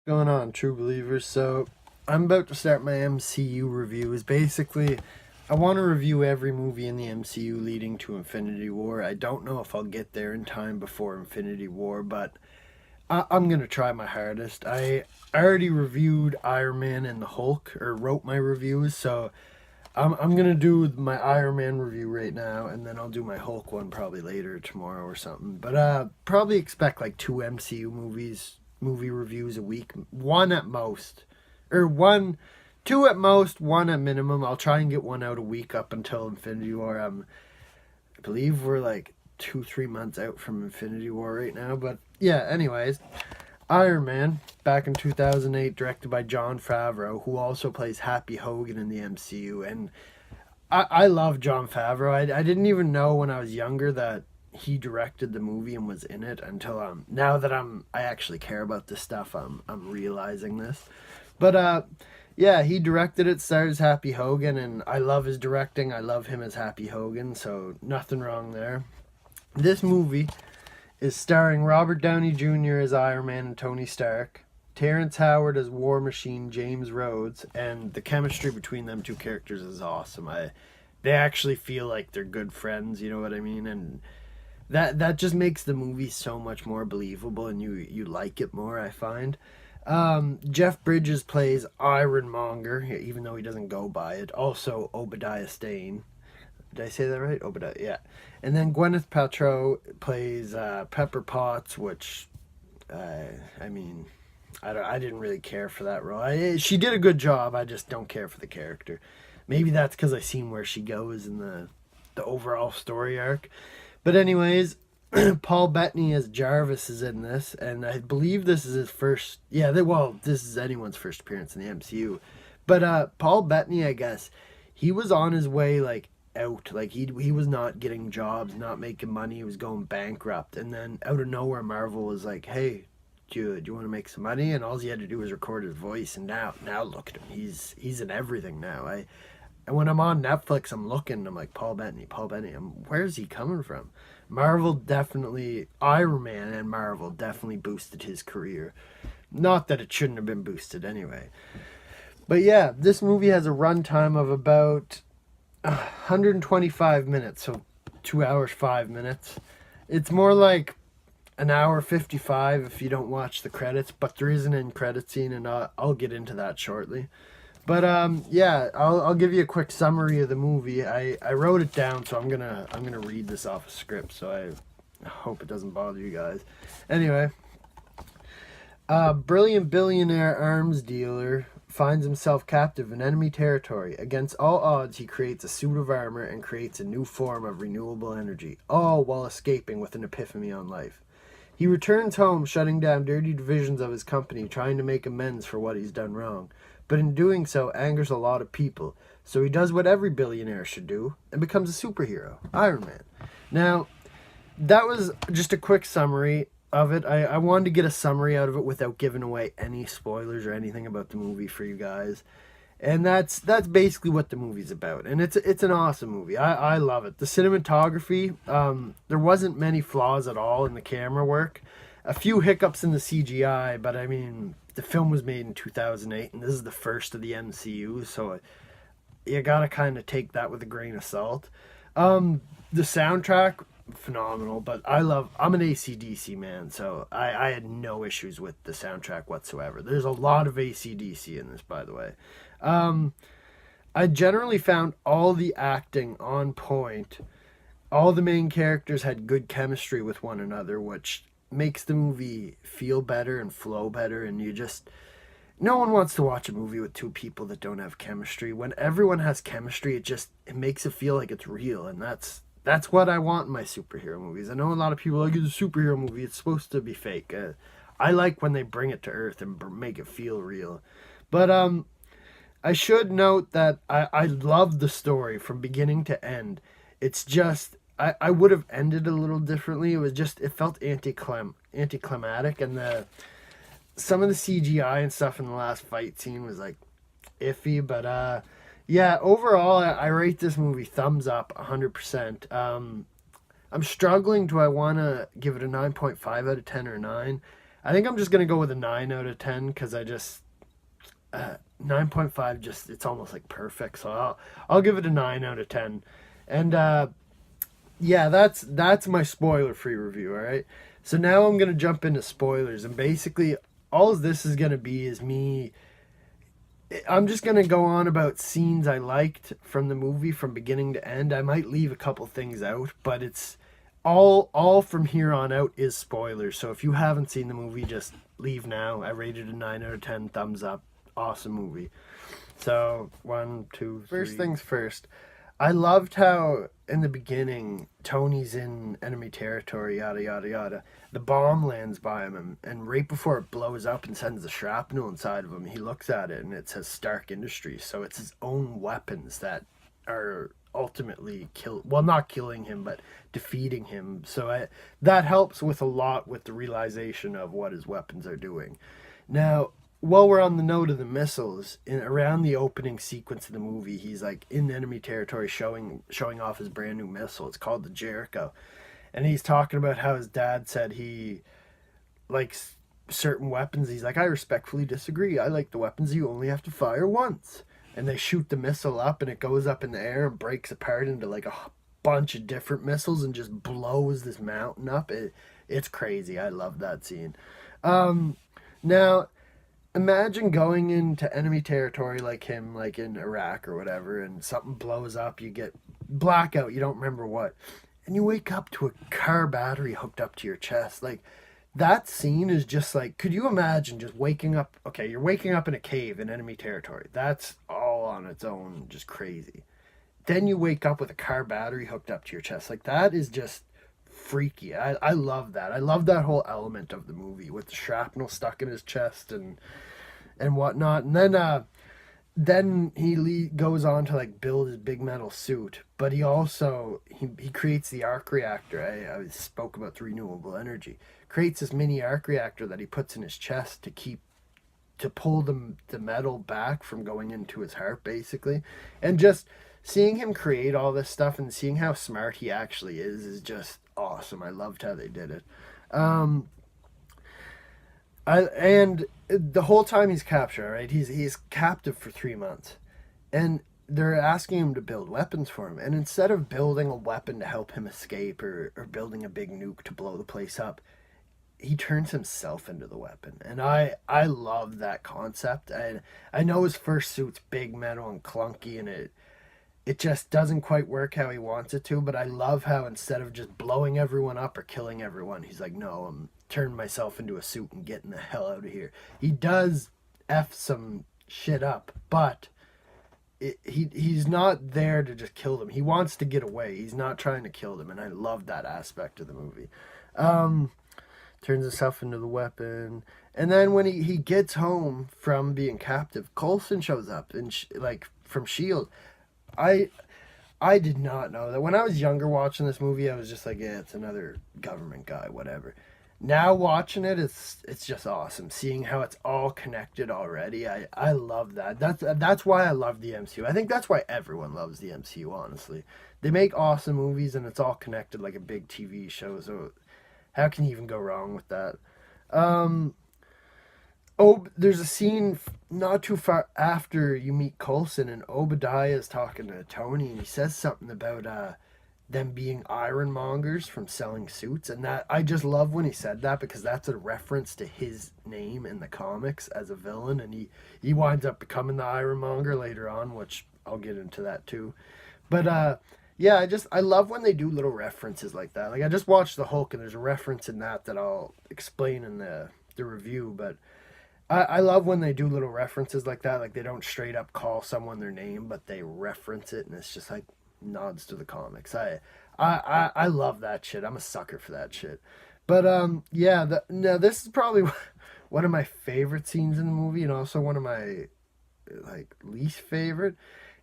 Going on, true believers? So, I'm about to start my MCU reviews. Basically, I want to review every movie in the MCU leading to Infinity War. I don't know if I'll get there in time before Infinity War, but I'm going to try my hardest. I already reviewed Iron Man and the Hulk, or wrote my reviews, so I'm going to do my Iron Man review right now, and then I'll do my Hulk one probably later tomorrow or something. But probably expect like two movie reviews a week, one at most, or two at most, one at minimum. I'll try and get one out a week up until Infinity War. I believe we're like 2-3 months out from Infinity War right now, but yeah. Anyways, Iron Man, back in 2008, directed by Jon Favreau, who also plays Happy Hogan in the MCU, and I love Jon Favreau. I didn't even know when I was younger that he directed the movie and was in it until now that I actually care about this stuff. I'm realizing this, but yeah, he directed it, stars Happy Hogan, and I love his directing. I love him as Happy Hogan, so nothing wrong there. This movie is starring Robert Downey Jr. as Iron Man and Tony Stark, Terrence Howard as War Machine James Rhodes, and the chemistry between them two characters is awesome. They actually feel like they're good friends, you know what I mean? And that just makes the movie so much more believable, and you like it more, I find. Jeff Bridges plays Ironmonger, even though he doesn't go by it. Also, Obadiah Stane. Did I say that right? Obadiah, yeah. And then Gwyneth Paltrow plays Pepper Potts, which, I mean, I didn't really care for that role. She did a good job. I just don't care for the character. Maybe that's because I seen where she goes in the overall story arc. But anyways, Paul Bettany as Jarvis is in this, and I believe this is his first. Yeah, this is anyone's first appearance in the MCU. But Paul Bettany, I guess, he was on his way like out. Like he was not getting jobs, not making money. He was going bankrupt, and then out of nowhere, Marvel was like, "Hey, do you want to make some money?" And all he had to do was record his voice, and now look at him. He's in everything now. And when I'm on Netflix, I'm looking. I'm like Paul Bettany. Where's he coming from? Marvel definitely, Iron Man and Marvel definitely boosted his career. Not that it shouldn't have been boosted anyway. But yeah, this movie has a runtime of about 125 minutes, so 2 hours 5 minutes. It's more like an hour 55 if you don't watch the credits, but there is an end credit scene, and I'll get into that shortly. But yeah, I'll give you a quick summary of the movie. I wrote it down, so I'm gonna read this off a script. So I hope it doesn't bother you guys. Anyway, brilliant billionaire arms dealer finds himself captive in enemy territory. Against all odds, he creates a suit of armor and creates a new form of renewable energy, all while escaping with an epiphany on life. He returns home, shutting down dirty divisions of his company, trying to make amends for what he's done wrong. But in doing so, angers a lot of people. So he does what every billionaire should do and becomes a superhero, Iron Man. Now, that was just a quick summary of it. I wanted to get a summary out of it without giving away any spoilers or anything about the movie for you guys. And that's basically what the movie's about. And it's an awesome movie. I love it. The cinematography, there wasn't many flaws at all in the camera work. A few hiccups in the CGI, but I mean, the film was made in 2008, and this is the first of the MCU, so you gotta kind of take that with a grain of salt. The soundtrack, phenomenal, but I'm an AC/DC man, so I had no issues with the soundtrack whatsoever. There's a lot of AC/DC in this, by the way. I generally found all the acting on point. All the main characters had good chemistry with one another, which makes the movie feel better and flow better, and no one wants to watch a movie with two people that don't have chemistry. When everyone has chemistry, it makes it feel like it's real, and that's what I want in my superhero movies. I know a lot of people are like, it's a superhero movie, it's supposed to be fake. I like when they bring it to earth and make it feel real. But I should note that I love the story from beginning to end. It's just I would have ended a little differently. It felt anticlimactic, and some of the CGI and stuff in the last fight scene was like iffy. But yeah, overall I rate this movie thumbs up 100%. I'm struggling. Do I want to give it a 9.5 out of 10 or 9? I think I'm just gonna go with a 9 out of 10 because I just 9.5 just it's almost like perfect. So I'll give it a 9 out of 10. And yeah, that's my spoiler free review. All right. So now I'm gonna jump into spoilers, and basically all of this is gonna be is me. I'm just gonna go on about scenes I liked from the movie from beginning to end. I might leave a couple things out, but it's all from here on out is spoilers. So if you haven't seen the movie, just leave now. I rated a 9 out of 10, thumbs up. Awesome movie. So 1, 2, 3. First things first. I loved how in the beginning Tony's in enemy territory, yada yada yada. The bomb lands by him, and right before it blows up and sends the shrapnel inside of him, he looks at it and it says Stark Industries. So it's his own weapons that are ultimately not killing him, but defeating him. So that helps with a lot with the realization of what his weapons are doing. Now, while we're on the note of the missiles, around the opening sequence of the movie, he's like in enemy territory showing off his brand new missile. It's called the Jericho. And he's talking about how his dad said he likes certain weapons. He's like, I respectfully disagree. I like the weapons you only have to fire once. And they shoot the missile up and it goes up in the air and breaks apart into like a bunch of different missiles and just blows this mountain up. It's crazy. I love that scene. Now, imagine going into enemy territory like him, like in Iraq or whatever, and something blows up, you get blackout, you don't remember what, and you wake up to a car battery hooked up to your chest. Like, that scene is just like, could you imagine just waking up, okay, you're waking up in a cave in enemy territory. That's all on its own just crazy. Then you wake up with a car battery hooked up to your chest. Like, that is just freaky. I love that. I love that whole element of the movie with the shrapnel stuck in his chest and whatnot. And then he goes on to like build his big metal suit, but he also he creates the arc reactor. I spoke about renewable energy. Creates this mini arc reactor that he puts in his chest to pull the metal back from going into his heart, basically. And just seeing him create all this stuff and seeing how smart he actually is just awesome. I loved how they did it. And the whole time he's captured, right? He's captive for 3 months, and they're asking him to build weapons for him. And instead of building a weapon to help him escape or building a big nuke to blow the place up, he turns himself into the weapon. And I love that concept. I know his first suit's big metal and clunky, and it just doesn't quite work how he wants it to, but I love how instead of just blowing everyone up or killing everyone, he's like, no, I'm turning myself into a suit and getting the hell out of here. He does F some shit up, but he's not there to just kill them. He wants to get away. He's not trying to kill them, and I love that aspect of the movie. Turns himself into the weapon. And then when he gets home from being captive, Coulson shows up and like from S.H.I.E.L.D. I did not know that. When I was younger watching this movie, I was just like, yeah, it's another government guy, whatever. Now watching it, it's just awesome. Seeing how it's all connected already. I love that. That's why I love the MCU. I think that's why everyone loves the MCU, honestly. They make awesome movies and it's all connected like a big TV show. So how can you even go wrong with that? There's a scene not too far after you meet Coulson, and Obadiah is talking to Tony, and he says something about them being ironmongers from selling suits, and that I just love when he said that because that's a reference to his name in the comics as a villain, and he winds up becoming the ironmonger later on, which I'll get into that too. But yeah, I love when they do little references like that. Like I just watched the Hulk, and there's a reference in that I'll explain in the review, but I love when they do little references like that. Like they don't straight up call someone their name, but they reference it, and it's just like nods to the comics. I love that shit. I'm a sucker for that shit. But yeah, now this is probably one of my favorite scenes in the movie, and also one of my like least favorite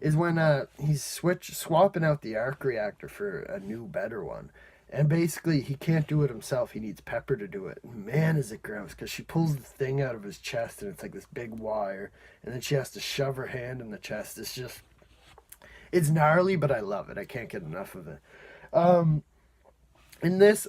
is when he's swapping out the arc reactor for a new better one. And basically, he can't do it himself. He needs Pepper to do it. Man, is it gross, because she pulls the thing out of his chest, and it's like this big wire, and then she has to shove her hand in the chest. It's gnarly, but I love it. I can't get enough of it. in this,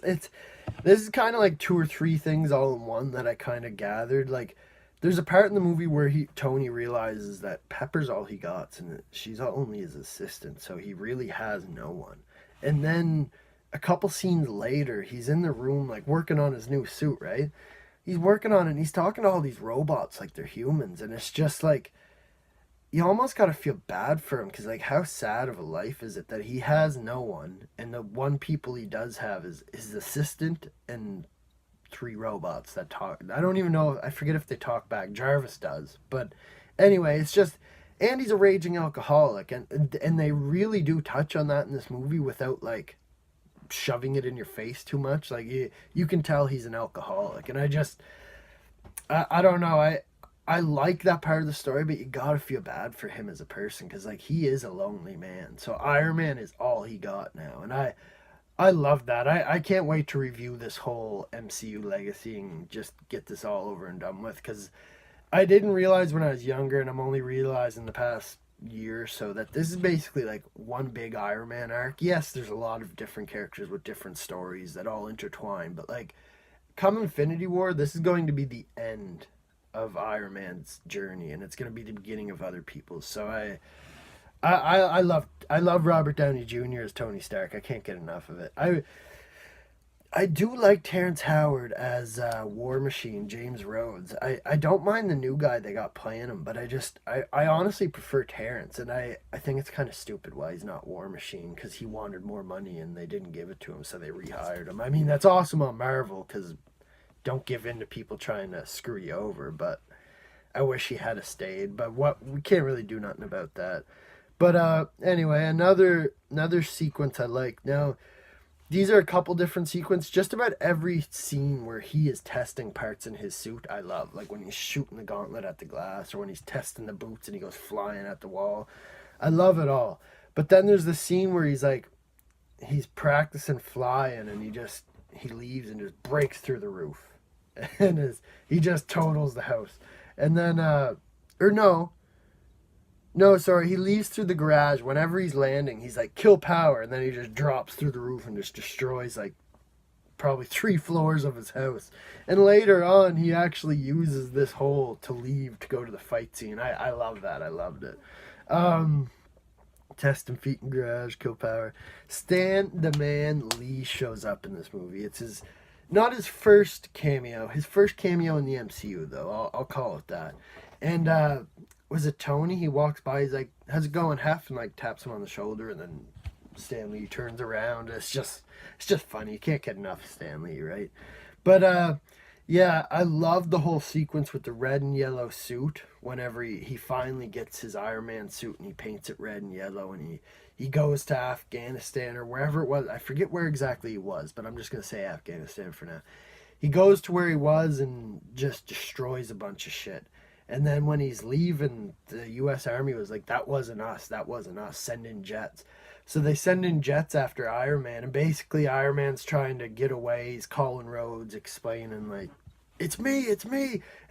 this is kind of like two or three things all in one that I kind of gathered. Like, there's a part in the movie where Tony realizes that Pepper's all he got, and she's only his assistant, so he really has no one. And then a couple scenes later, he's in the room like working on his new suit, right? He's working on it, and he's talking to all these robots like they're humans, and it's just like you almost gotta feel bad for him because like how sad of a life is it that he has no one, and the one people he does have is his assistant and three robots that talk. I don't even know. I forget if they talk back. Jarvis does, but anyway, it's just. And he's a raging alcoholic, and they really do touch on that in this movie without like shoving it in your face too much. Like you can tell he's an alcoholic, and I don't know. I like that part of the story, but you gotta feel bad for him as a person because like he is a lonely man. So Iron Man is all he got now, and I love that. I can't wait to review this whole MCU legacy and just get this all over and done with because I didn't realize when I was younger, and I'm only realizing the past year or so that this is basically like one big Iron Man arc. Yes, there's a lot of different characters with different stories that all intertwine, but like come Infinity War, this is going to be the end of Iron Man's journey, and it's going to be the beginning of other people's. So I love Robert Downey Jr. as Tony Stark. I can't get enough of it. I do like Terrence Howard as War Machine, James Rhodes. I don't mind the new guy they got playing him, but I honestly prefer Terrence, and I think it's kind of stupid why he's not War Machine, because he wanted more money and they didn't give it to him, so they rehired him. I mean, that's awesome on Marvel, because don't give in to people trying to screw you over, but I wish he had stayed, but we can't really do nothing about that. But anyway, another sequence I like. Now, these are a couple different sequences. Just about every scene where he is testing parts in his suit, I love. Like when he's shooting the gauntlet at the glass, or when he's testing the boots and he goes flying at the wall. I love it all. But then there's the scene where he's practicing flying, and he leaves and just breaks through the roof. And he just totals the house. And then, no, sorry, he leaves through the garage. Whenever he's landing, he's like, kill power. And then he just drops through the roof and just destroys like probably 3 floors of his house. And later on, he actually uses this hole to leave to go to the fight scene. I love that. I loved it. Testing feet in garage, kill power. Stan the Man Lee shows up in this movie. It's not his first cameo. His first cameo in the MCU, though. I'll call it that. And, was it Tony? He walks by, he's like, how's it going, Hef? And like taps him on the shoulder, and then Stanley turns around. It's just funny. You can't get enough of Stanley, right? But yeah, I love the whole sequence with the red and yellow suit. Whenever he finally gets his Iron Man suit and he paints it red and yellow, and he goes to Afghanistan or wherever it was. I forget where exactly he was, but I'm just gonna say Afghanistan for now. He goes to where he was and just destroys a bunch of shit. And then when he's leaving, the U.S. Army was like, that wasn't us, send in jets. So they send in jets after Iron Man, and basically Iron Man's trying to get away. He's calling Rhodes, explaining like, it's me.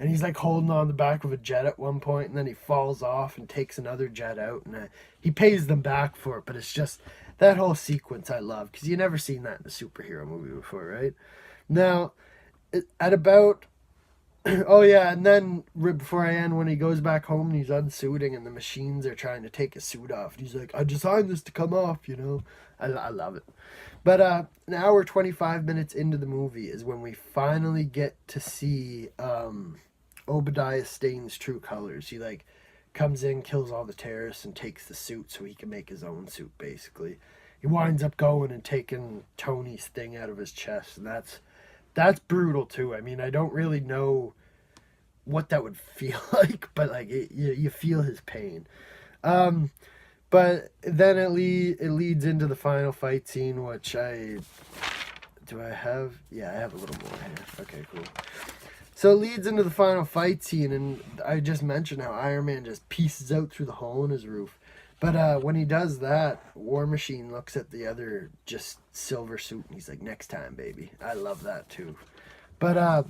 And he's like holding on the back of a jet at one point, and then he falls off and takes another jet out, and he pays them back for it. But it's just, that whole sequence I love, because you never seen that in a superhero movie before, right? Now, at about... Oh yeah, and then before I end, when he goes back home and he's unsuiting and the machines are trying to take his suit off, and he's like, I designed this to come off, you know? I love it. But an hour, 25 minutes into the movie is when we finally get to see Obadiah Stane's true colors. He like comes in, kills all the terrorists, and takes the suit so he can make his own suit, basically. He winds up going and taking Tony's thing out of his chest, and that's brutal too. I mean, I don't really know what that would feel like, but like you feel his pain. But then it leads into the final fight scene, which I have? Yeah, I have a little more here. Okay, cool. So it leads into the final fight scene, and I just mentioned how Iron Man just pieces out through the hole in his roof. But when he does that, War Machine looks at the other just silver suit, and he's like, next time, baby. I love that, too. But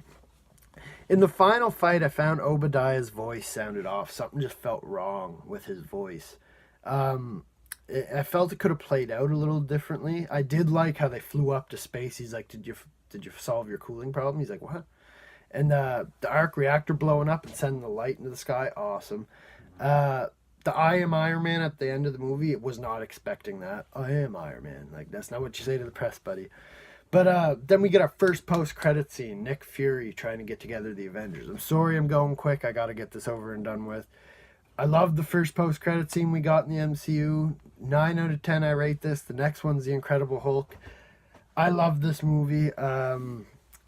in the final fight, I found Obadiah's voice sounded off. Something just felt wrong with his voice. I felt it could have played out a little differently. I did like how they flew up to space. He's like, did you solve your cooling problem? He's like, what? And the arc reactor blowing up and sending the light into the sky, awesome. The I am Iron Man at the end of the movie, it was not expecting that. I am Iron Man. Like, that's not what you say to the press, buddy. But then we get our first post-credit scene. Nick Fury trying to get together the Avengers. I'm sorry I'm going quick. I got to get this over and done with. I love the first post-credit scene we got in the MCU. 9 out of 10 I rate this. The next one's The Incredible Hulk. I love this movie.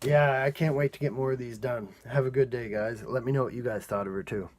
Yeah, I can't wait to get more of these done. Have a good day, guys. Let me know what you guys thought of her, too.